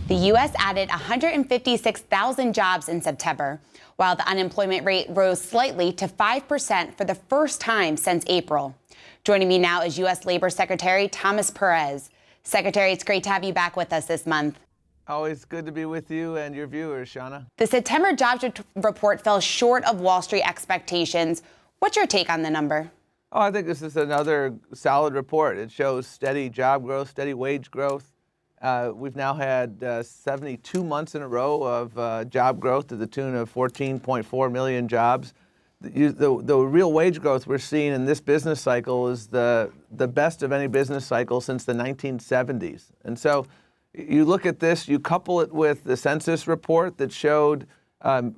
The U.S. added 156,000 jobs in September, while the unemployment rate rose slightly to 5% for the first time since April. Joining me now is U.S. Labor Secretary Thomas Perez. Secretary, it's great to have you back with us this month. Always good to be with you and your viewers, Seana. The September jobs report fell short of Wall Street expectations. What's your take on the number? Oh, I think this is another solid report. It shows steady job growth, steady wage growth. We've now had 72 months in a row of job growth to the tune of 14.4 million jobs. The real wage growth we're seeing in this business cycle is the best of any business cycle since the 1970s. And so you look at this, you couple it with the census report that showed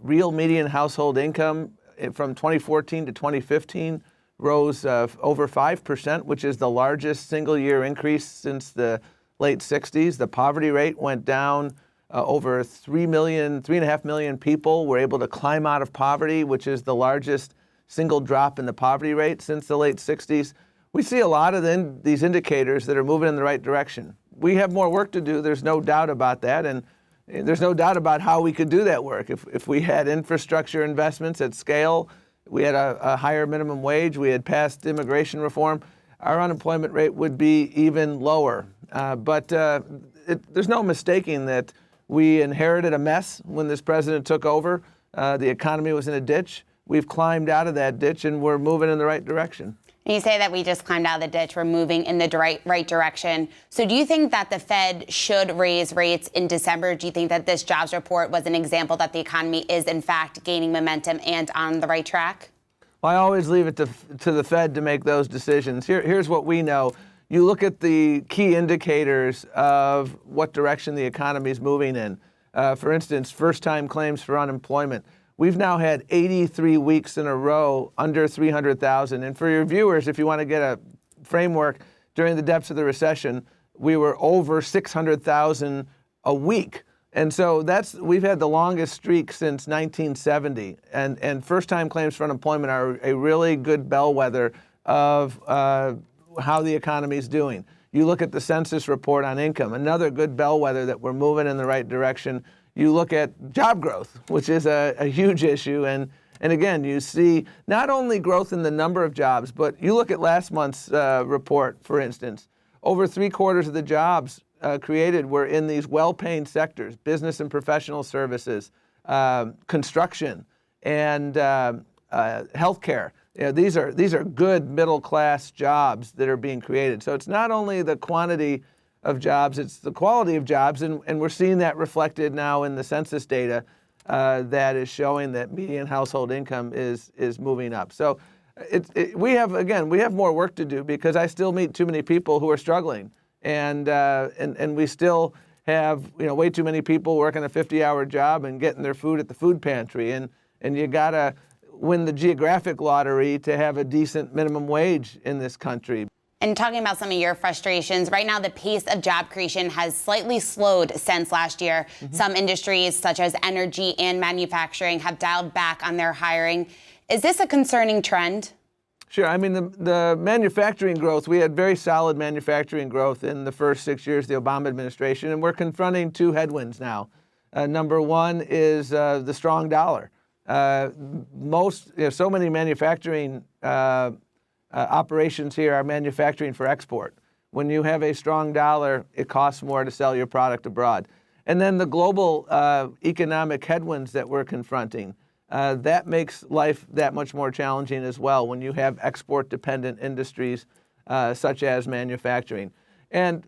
real median household income from 2014 to 2015 rose over 5%, which is the largest single-year increase since the late 60s. The poverty rate went down. Over 3.5 million people were able to climb out of poverty, which is the largest single drop in the poverty rate since the late 60s. We see a lot of these indicators that are moving in the right direction. We have more work to do. There's no doubt about that. And there's no doubt about how we could do that work. If we had infrastructure investments at scale, we had a higher minimum wage, we had passed immigration reform, our unemployment rate would be even lower. But there's no mistaking that we inherited a mess when this president took over. The economy was in a ditch. We've climbed out of that ditch and we're moving in the right direction. And you say that we just climbed out of the ditch, we're moving in the right direction. So do you think that the Fed should raise rates in December? Do you think that this jobs report was an example that the economy is in fact gaining momentum and on the right track? Well, I always leave it to the Fed to make those decisions. Here's what we know. You look at the key indicators of what direction the economy is moving in. For instance, first-time claims for unemployment. We've now had 83 weeks in a row under 300,000. And for your viewers, if you want to get a framework, during the depths of the recession, we were over 600,000 a week. And so we've had the longest streak since 1970. And first-time claims for unemployment are a really good bellwether of how the economy is doing. You look at the census report on income, another good bellwether that we're moving in the right direction. You look at job growth, which is a huge issue. And again, you see not only growth in the number of jobs, but you look at last month's report, for instance. Over 3/4 of the jobs created were in these well-paying sectors, business and professional services, construction, and healthcare. You know, these are good middle-class jobs that are being created. So it's not only the quantity of jobs, it's the quality of jobs, and we're seeing that reflected now in the census data that is showing that median household income is moving up. So we have more work to do because I still meet too many people who are struggling, and we still have way too many people working a 50-hour job and getting their food at the food pantry, and you gotta win the geographic lottery to have a decent minimum wage in this country. And talking about some of your frustrations, right now the pace of job creation has slightly slowed since last year. Mm-hmm. Some industries, such as energy and manufacturing, have dialed back on their hiring. Is this a concerning trend? Sure. I mean, the manufacturing growth, we had very solid manufacturing growth in the first 6 years of the Obama administration, and we're confronting two headwinds now. Number one is the strong dollar. So many manufacturing operations here are manufacturing for export. When you have a strong dollar, it costs more to sell your product abroad. And then the global economic headwinds that we're confronting, that makes life that much more challenging as well when you have export-dependent industries such as manufacturing. And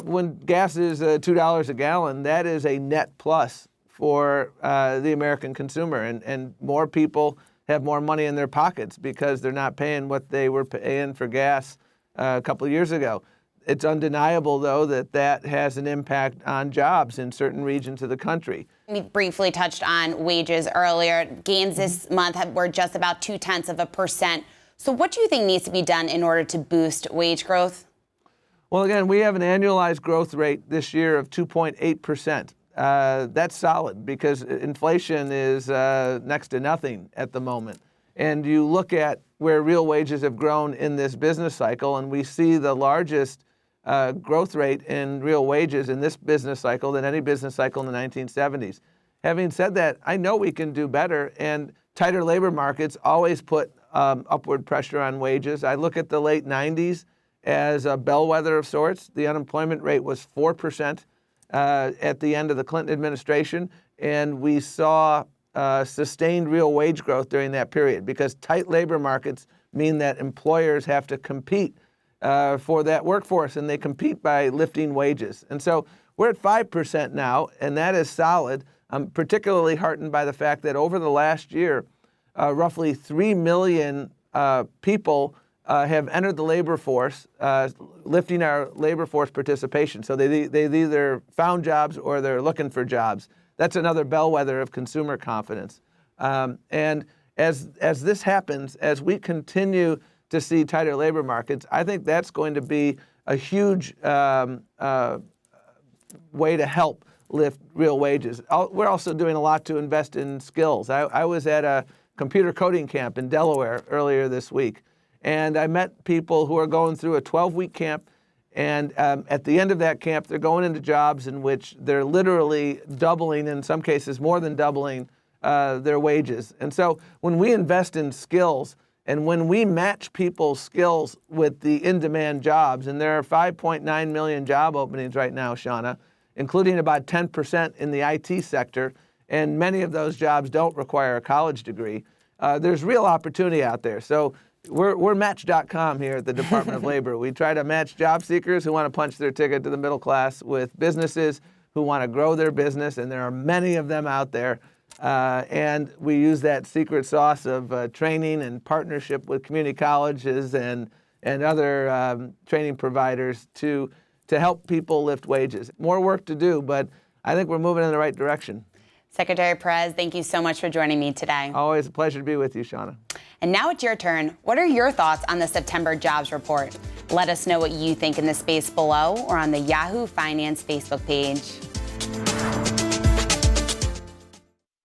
when gas is $2 a gallon, that is a net plus for the American consumer, and more people have more money in their pockets because they're not paying what they were paying for gas a couple of years ago. It's undeniable, though, that has an impact on jobs in certain regions of the country. We briefly touched on wages earlier. Gains this month were just about 0.2%. So what do you think needs to be done in order to boost wage growth? Well, again, we have an annualized growth rate this year of 2.8%. That's solid because inflation is next to nothing at the moment. And you look at where real wages have grown in this business cycle, and we see the largest growth rate in real wages in this business cycle than any business cycle in the 1970s. Having said that, I know we can do better, and tighter labor markets always put upward pressure on wages. I look at the late 90s as a bellwether of sorts. The unemployment rate was 4% at the end of the Clinton administration, and we saw sustained real wage growth during that period, because tight labor markets mean that employers have to compete for that workforce, and they compete by lifting wages. And so we're at 5% now, and that is solid. I'm particularly heartened by the fact that over the last year, roughly 3 million people have entered the labor force, lifting our labor force participation. So they've either found jobs or they're looking for jobs. That's another bellwether of consumer confidence. And as this happens, as we continue to see tighter labor markets, I think that's going to be a huge way to help lift real wages. We're also doing a lot to invest in skills. I was at a computer coding camp in Delaware earlier this week, and I met people who are going through a 12-week camp, and at the end of that camp, they're going into jobs in which they're literally doubling, in some cases more than doubling, their wages. And so when we invest in skills, and when we match people's skills with the in-demand jobs, and there are 5.9 million job openings right now, Seana, including about 10% in the IT sector, and many of those jobs don't require a college degree. There's real opportunity out there. So we're Match.com here at the Department of Labor. We try to match job seekers who want to punch their ticket to the middle class with businesses who want to grow their business, and there are many of them out there. And we use that secret sauce of training and partnership with community colleges and other training providers to help people lift wages. More work to do, but I think we're moving in the right direction. Secretary Perez, thank you so much for joining me today. Always a pleasure to be with you, Seana. And now it's your turn. What are your thoughts on the September jobs report? Let us know what you think in the space below or on the Yahoo Finance Facebook page.